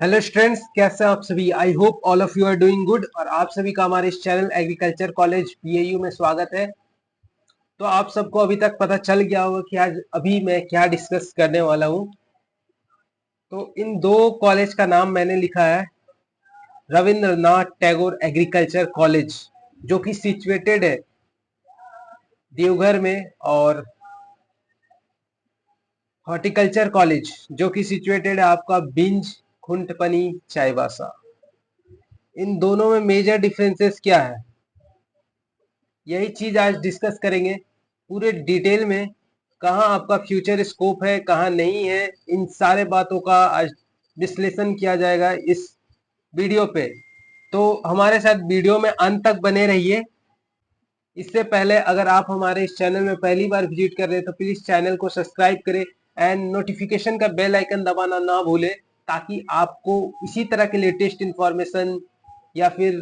Hello students, कैसे हैं आप सभी। I hope all of you are doing good और आप सभी का हमारे इस चैनल एग्रीकल्चर कॉलेज पीएयू में स्वागत है। तो आप सबको अभी तक पता चल गया होगा कि आज अभी मैं क्या डिस्कस करने वाला हूं। तो इन दो कॉलेज का नाम मैंने लिखा है रविंद्रनाथ टैगोर एग्रीकल्चर कॉलेज, जो कि सिचुएटेड है देवघर में, और हॉर्टिकल्चर कॉलेज जो कि सिचुएटेड है आपका बिंज खुंटपनी चाईबासा। इन दोनों में मेजर डिफरेंसेस क्या है, यही चीज आज डिस्कस करेंगे पूरे डिटेल में। कहाँ आपका फ्यूचर स्कोप है, कहाँ नहीं है, इन सारे बातों का आज विश्लेषण किया जाएगा इस वीडियो पे। तो हमारे साथ वीडियो में अंत तक बने रहिए। इससे पहले अगर आप हमारे इस चैनल में पहली बार विजिट कर रहे हैं तो प्लीज चैनल को सब्सक्राइब करें एंड नोटिफिकेशन का बेल आइकन दबाना ना भूलें, ताकि आपको इसी तरह के लेटेस्ट इंफॉर्मेशन या फिर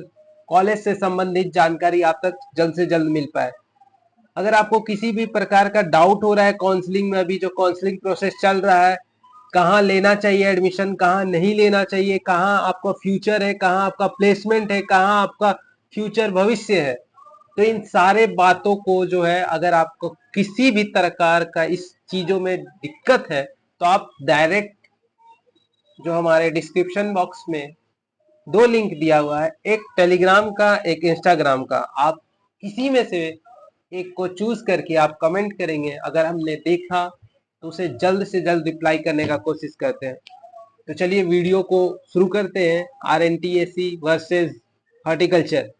कॉलेज से संबंधित जानकारी आप तक जल्द से जल्द मिल पाए। अगर आपको किसी भी प्रकार का डाउट हो रहा है काउंसलिंग में, अभी जो काउंसलिंग प्रोसेस चल रहा है, कहाँ लेना चाहिए एडमिशन, कहाँ नहीं लेना चाहिए, कहाँ आपका फ्यूचर है, कहाँ आपका प्लेसमेंट है, कहाँ आपका फ्यूचर भविष्य है, तो इन सारे बातों को जो है, अगर आपको किसी भी प्रकार का इस चीजों में दिक्कत है तो आप डायरेक्ट जो हमारे डिस्क्रिप्शन बॉक्स में दो लिंक दिया हुआ है, एक टेलीग्राम का एक इंस्टाग्राम का, आप किसी में से एक को चूज करके आप कमेंट करेंगे, अगर हमने देखा तो उसे जल्द से जल्द रिप्लाई करने का कोशिश करते हैं। तो चलिए वीडियो को शुरू करते हैं। आरएनटीएसी वर्सेस हॉर्टिकल्चर,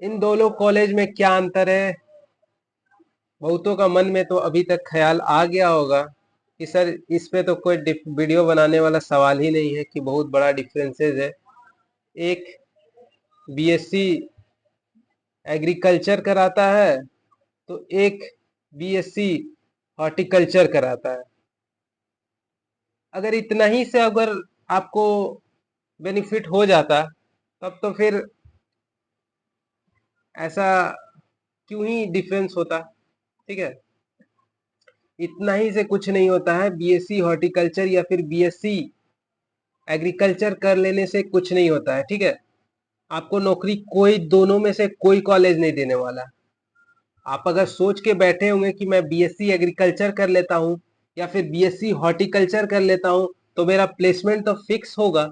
इन दोनों कॉलेज में क्या अंतर है। बहुतों का मन में तो अभी तक ख्याल आ गया होगा कि सर इस पे तो कोई वीडियो बनाने वाला सवाल ही नहीं है कि बहुत बड़ा डिफरेंसेस है। एक बीएससी एग्रीकल्चर कराता है तो एक बीएससी हॉर्टिकल्चर कराता है। अगर इतना ही से अगर आपको बेनिफिट हो जाता तब तो फिर ऐसा क्यों ही डिफरेंस होता। ठीक है, इतना ही से कुछ नहीं होता है। बीएससी हॉर्टिकल्चर या फिर बीएससी एग्रीकल्चर कर लेने से कुछ नहीं होता है। ठीक है, आपको नौकरी कोई दोनों में से कोई कॉलेज नहीं देने वाला। आप अगर सोच के बैठे होंगे कि मैं बीएससी एग्रीकल्चर कर लेता हूं या फिर बीएससी हॉर्टिकल्चर कर लेता हूं तो मेरा प्लेसमेंट तो फिक्स होगा,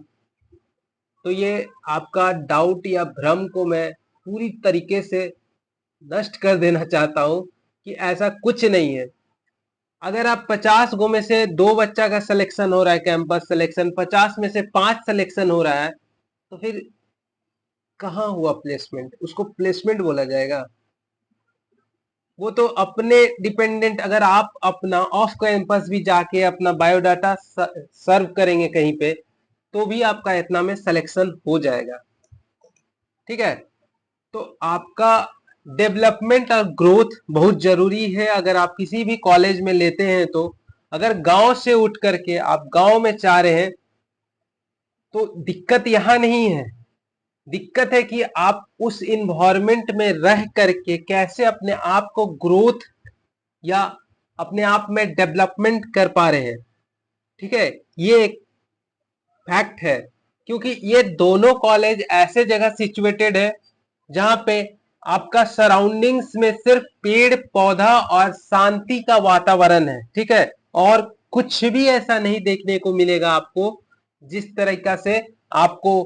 तो ये आपका डाउट या भ्रम को मैं पूरी तरीके से नष्ट कर देना चाहता हूं कि ऐसा कुछ नहीं है। अगर आप 50 गो में से दो बच्चा का सिलेक्शन हो रहा है, कैंपस सिलेक्शन 50 में से 5 सिलेक्शन हो रहा है, तो फिर कहाँ हुआ प्लेसमेंट, उसको प्लेसमेंट बोला जाएगा? वो तो अपने डिपेंडेंट, अगर आप अपना ऑफ कैंपस भी जाके अपना बायोडाटा सर्व करेंगे कहीं पे तो भी आपका इतना में सिलेक्शन हो जाएगा। ठीक है, तो आपका डेवलपमेंट और ग्रोथ बहुत जरूरी है अगर आप किसी भी कॉलेज में लेते हैं। तो अगर गांव से उठ करके आप गांव में चाह रहे हैं तो दिक्कत यहां नहीं है। दिक्कत है कि आप उस इन्वायरमेंट में रह करके कैसे अपने आप को ग्रोथ या अपने आप में डेवलपमेंट कर पा रहे हैं। ठीक है, ये एक फैक्ट है, क्योंकि ये दोनों कॉलेज ऐसे जगह सिचुएटेड है जहां पे आपका सराउंडिंग्स में सिर्फ पेड़ पौधा और शांति का वातावरण है। ठीक है, और कुछ भी ऐसा नहीं देखने को मिलेगा आपको जिस तरीका से आपको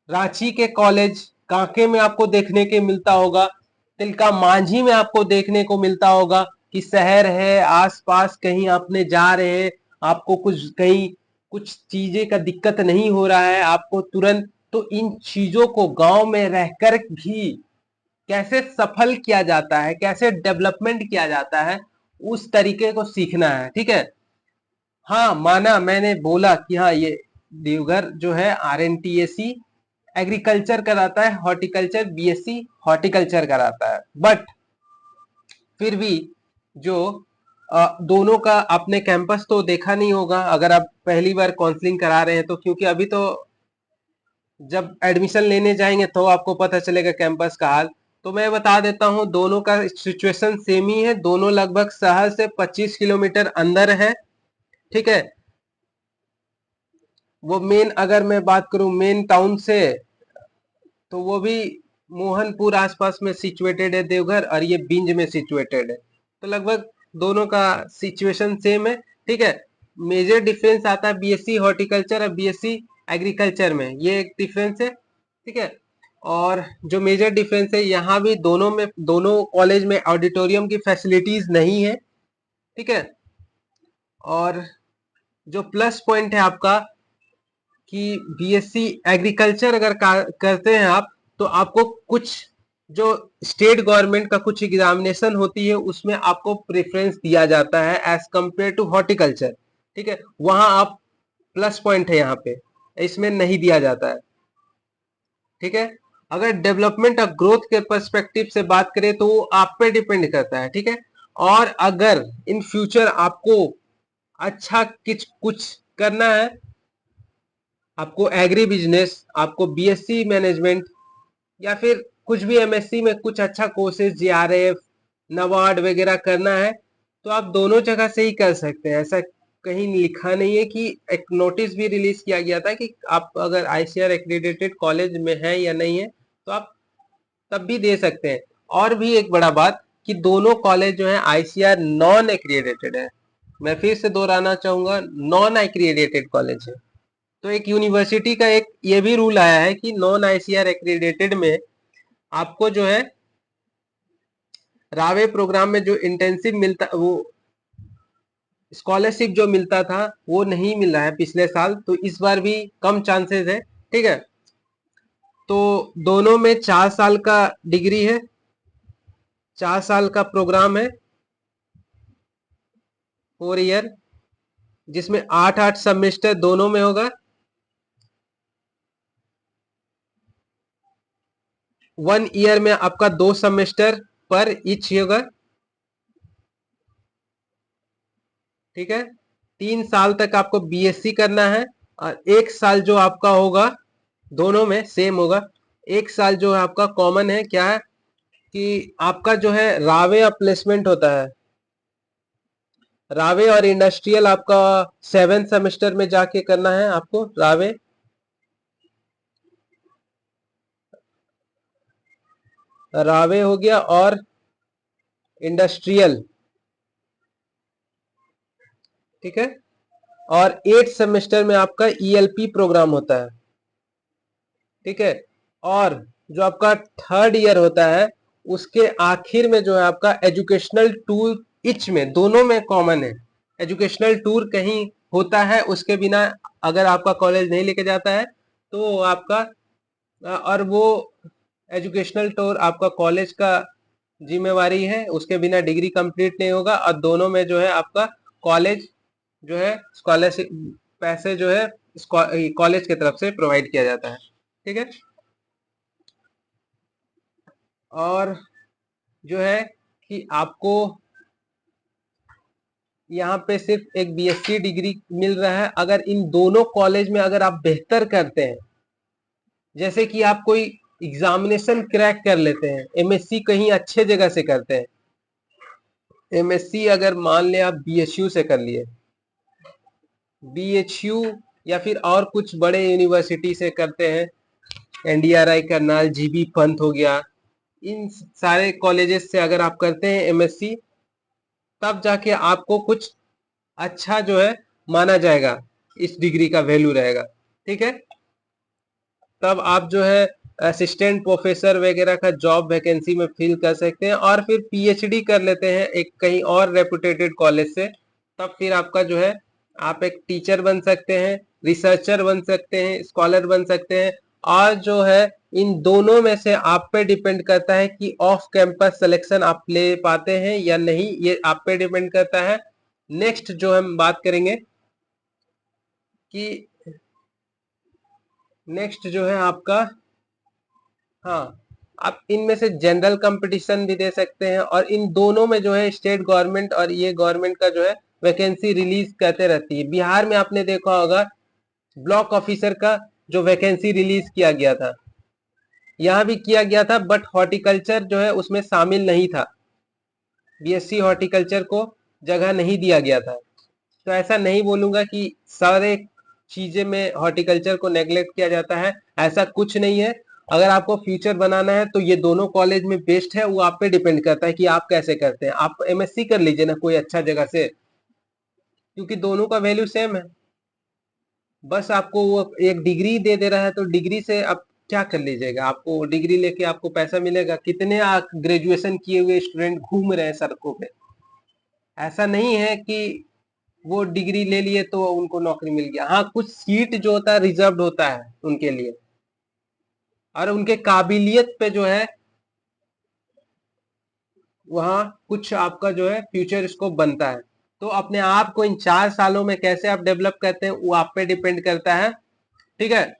रांची के कॉलेज कांके में आपको देखने के मिलता होगा, तिलका मांझी में आपको देखने को मिलता होगा कि शहर है आसपास, कहीं आपने जा रहे हैं, आपको कुछ कहीं कुछ चीजें का दिक्कत नहीं हो रहा है आपको तुरंत, तो इन चीजों को गांव में रहकर भी कैसे सफल किया जाता है, कैसे डेवलपमेंट किया जाता है, उस तरीके को सीखना है। ठीक है, हाँ माना, मैंने बोला कि हाँ ये देवघर जो है आरएनटीएसी एग्रीकल्चर कराता है, हॉर्टिकल्चर बीएससी हॉर्टिकल्चर कराता है, बट फिर भी जो दोनों का आपने कैंपस तो देखा नहीं होगा अगर आप पहली बार काउंसलिंग करा रहे हैं तो, क्योंकि अभी तो जब एडमिशन लेने जाएंगे तो आपको पता चलेगा कैंपस का हाल। तो मैं बता देता हूं, दोनों का सिचुएशन सेम ही है, दोनों लगभग शहर से 25 किलोमीटर अंदर है। ठीक है, वो मेन, अगर मैं बात करूं मेन टाउन से, तो वो भी मोहनपुर आसपास में सिचुएटेड है देवघर, और ये बिंज में सिचुएटेड है। तो लगभग दोनों का सिचुएशन सेम है। ठीक है, मेजर डिफरेंस आता है बीएससी हॉर्टिकल्चर और बीएससी एग्रीकल्चर में, ये एक डिफरेंस है। ठीक है, और जो मेजर डिफरेंस है, यहाँ भी दोनों कॉलेज में ऑडिटोरियम की फैसिलिटीज नहीं है। ठीक है, और जो प्लस पॉइंट है आपका कि बीएससी एग्रीकल्चर अगर करते हैं आप, तो आपको कुछ जो स्टेट गवर्नमेंट का कुछ एग्जामिनेशन होती है उसमें आपको प्रेफरेंस दिया जाता है एज कंपेयर टू हॉर्टिकल्चर। ठीक है, वहां आप प्लस पॉइंट है यहाँ पे, इसमें नहीं दिया जाता है। ठीक है, अगर डेवलपमेंट और ग्रोथ के पर्सपेक्टिव से बात करें तो वो आप पे डिपेंड करता है। ठीक है, और अगर इन फ्यूचर आपको अच्छा कुछ करना है, आपको एग्री बिजनेस, आपको बीएससी मैनेजमेंट, या फिर कुछ भी एमएससी में कुछ अच्छा कोर्सेज जेआरएफ नाबार्ड वगैरह करना है, तो आप दोनों जगह से ही कर सकते हैं। ऐसा कहीं लिखा नहीं है कि एक नोटिस भी रिलीज किया गया था कि आप अगर आईसीआर एक्रेडिटेड कॉलेज में है या नहीं है तो आप तब भी दे सकते हैं। और भी एक बड़ा बात कि दोनों कॉलेज जो है आईसीआर नॉन एक्रेडिटेड है। मैं फिर से दोहराना चाहूंगा, नॉन एक्रेडिटेड कॉलेज है। तो एक यूनिवर्सिटी का एक ये भी रूल आया है कि नॉन आईसीआर एक्रेडिटेड में आपको जो है रावे प्रोग्राम में जो इंटेंसिव मिलता, वो स्कॉलरशिप जो मिलता था वो नहीं मिल रहा है पिछले साल, तो इस बार भी कम चांसेस है। ठीक है, तो दोनों में 4 साल का डिग्री है, 4 साल का प्रोग्राम है, 4 ईयर, जिसमें 8-8 सेमेस्टर दोनों में होगा। 1 ईयर में आपका 2 सेमेस्टर पर ईच होगा। ठीक है, 3 साल तक आपको बीएससी करना है, और 1 साल जो आपका होगा, दोनों में सेम होगा, 1 साल जो है आपका कॉमन है, क्या है कि आपका जो है रावे प्लेसमेंट होता है। रावे और इंडस्ट्रियल आपका 7th सेमेस्टर में जाके करना है आपको रावे। रावे हो गया, और इंडस्ट्रियल। ठीक है, और 8th सेमेस्टर में आपका ईएलपी प्रोग्राम होता है। ठीक है, और जो आपका 3rd ईयर होता है उसके आखिर में जो है आपका एजुकेशनल टूर, इच में दोनों में कॉमन है। एजुकेशनल टूर कहीं होता है, उसके बिना अगर आपका कॉलेज नहीं लेके जाता है तो आपका, और वो एजुकेशनल टूर आपका कॉलेज का जिम्मेवारी है, उसके बिना डिग्री कंप्लीट नहीं होगा। और दोनों में जो है आपका कॉलेज जो है स्कॉलरशिप पैसे जो है कॉलेज की तरफ से प्रोवाइड किया जाता है। ठीक है, और जो है कि आपको यहाँ पे सिर्फ एक बीएससी डिग्री मिल रहा है अगर इन दोनों कॉलेज में अगर आप बेहतर करते हैं। जैसे कि आप कोई एग्जामिनेशन क्रैक कर लेते हैं, एमएससी कहीं अच्छे जगह से करते हैं, एमएससी अगर मान लें आप बीएचयू से कर लिए, बीएचयू या फिर और कुछ बड़े यूनिवर्सिटी से करते हैं, एनडीआरआई करनाल, जीबी पंत हो गया, इन सारे कॉलेजेस से अगर आप करते हैं एमएससी, तब जाके आपको कुछ अच्छा जो है माना जाएगा, इस डिग्री का वैल्यू रहेगा। ठीक है, तब आप जो है असिस्टेंट प्रोफेसर वगैरह का जॉब वैकेंसी में फिल कर सकते हैं, और फिर पीएचडी कर लेते हैं एक कहीं और रेपुटेटेड कॉलेज से, तब फिर आपका जो है आप एक टीचर बन सकते हैं, रिसर्चर बन सकते हैं, स्कॉलर बन सकते हैं। और जो है इन दोनों में से आप पे डिपेंड करता है कि ऑफ कैंपस सिलेक्शन आप ले पाते हैं या नहीं, ये आप पे डिपेंड करता है। नेक्स्ट जो हम बात करेंगे कि नेक्स्ट जो है आपका, हाँ, आप इनमें से जनरल कंपटीशन भी दे सकते हैं, और इन दोनों में जो है स्टेट गवर्नमेंट और ये गवर्नमेंट का जो है वैकेंसी रिलीज करते रहती है। बिहार में आपने देखा होगा ब्लॉक ऑफिसर का जो वैकेंसी रिलीज किया गया था, यहाँ भी किया गया था, बट हॉर्टिकल्चर जो है उसमें शामिल नहीं था, बीएससी हॉर्टिकल्चर को जगह नहीं दिया गया था। तो ऐसा नहीं बोलूंगा कि सारे चीजें में हॉर्टिकल्चर को नेग्लेक्ट किया जाता है, ऐसा कुछ नहीं है। अगर आपको फ्यूचर बनाना है तो ये दोनों कॉलेज में बेस्ट है, वो आप पे डिपेंड करता है कि आप कैसे करते हैं। आप एमएससी कर लीजिए ना कोई अच्छा जगह से, क्योंकि दोनों का वैल्यू सेम है। बस आपको वो एक डिग्री दे रहा है तो डिग्री से आप क्या कर लीजिएगा, आपको डिग्री लेके आपको पैसा मिलेगा। कितने ग्रेजुएशन किए हुए स्टूडेंट घूम रहे हैं सड़कों पे। ऐसा नहीं है कि वो डिग्री ले लिए तो उनको नौकरी मिल गया। हाँ, कुछ सीट जो होता है रिजर्व्ड होता है उनके लिए, और उनके काबिलियत पे जो है वहाँ कुछ आपका जो है फ्यूचर स्कोप बनता है। तो अपने आप को इन 4 सालों में कैसे आप डेवलप करते हैं वो आप पे डिपेंड करता है। ठीक है,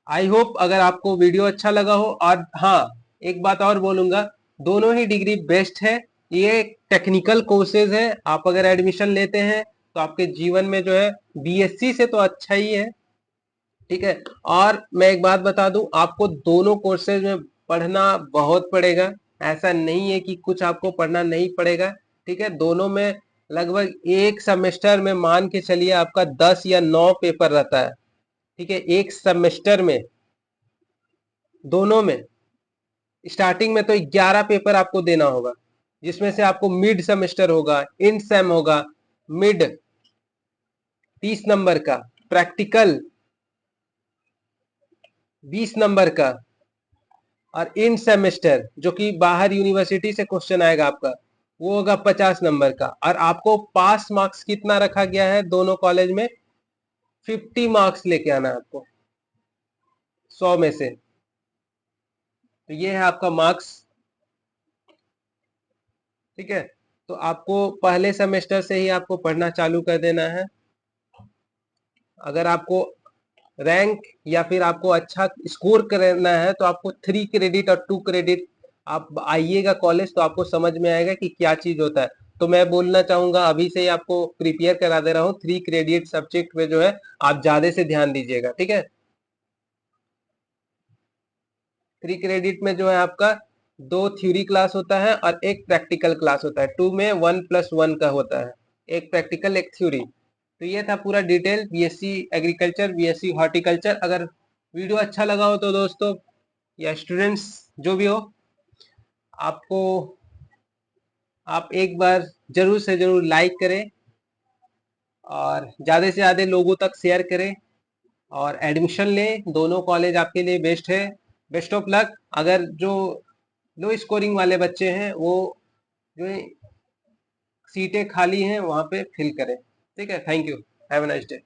आई होप अगर आपको वीडियो अच्छा लगा हो। और हाँ, एक बात और बोलूंगा, दोनों ही डिग्री बेस्ट है। ये टेक्निकल कोर्सेज है, आप अगर एडमिशन लेते हैं तो आपके जीवन में जो है बीएससी से तो अच्छा ही है। ठीक है, और मैं एक बात बता दूं, आपको दोनों कोर्सेज में पढ़ना बहुत पड़ेगा। ऐसा नहीं है कि कुछ आपको पढ़ना नहीं पड़ेगा। ठीक है, दोनों में लगभग एक सेमेस्टर में मान के चलिए आपका 10 या 9 पेपर रहता है। ठीक है, एक सेमेस्टर में दोनों में स्टार्टिंग में तो 11 पेपर आपको देना होगा, जिसमें से आपको मिड सेमेस्टर होगा, इन सेम होगा। मिड 30 नंबर का, प्रैक्टिकल 20 नंबर का, और इन सेमेस्टर जो कि बाहर यूनिवर्सिटी से क्वेश्चन आएगा आपका, वो होगा 50 नंबर का। और आपको पास मार्क्स कितना रखा गया है दोनों कॉलेज में, 50 मार्क्स लेके आना है आपको 100 में से। तो ये है आपका मार्क्स। ठीक है, तो आपको पहले सेमेस्टर से ही आपको पढ़ना चालू कर देना है। अगर आपको रैंक या फिर आपको अच्छा स्कोर करना है तो आपको 3 क्रेडिट और 2 क्रेडिट, आप आइएगा कॉलेज तो आपको समझ में आएगा कि क्या चीज होता है। तो मैं बोलना चाहूंगा अभी से ही आपको प्रिपेयर करा दे रहा हूँ, 3 क्रेडिट सब्जेक्ट में जो है आप ज्यादा से ध्यान दीजिएगा। ठीक है, 3 क्रेडिट में जो है आपका 2 थ्योरी क्लास होता है और एक प्रैक्टिकल क्लास होता है। 2 में 1+1 का होता है, एक प्रैक्टिकल एक थ्योरी। तो ये था पूरा detail BSc agriculture, BSc horticulture. अगर वीडियो अच्छा लगा हो तो दोस्तों या स्टूडेंट्स जो भी हो, आपको आप एक बार जरूर से जरूर लाइक करें और ज्यादा से ज्यादा लोगों तक शेयर करें और एडमिशन लें। दोनों कॉलेज आपके लिए बेस्ट है। Best of luck. अगर जो लो स्कोरिंग वाले बच्चे हैं वो जो सीटें खाली हैं वहां पे फिल करें। ठीक है, thank you, have a nice day.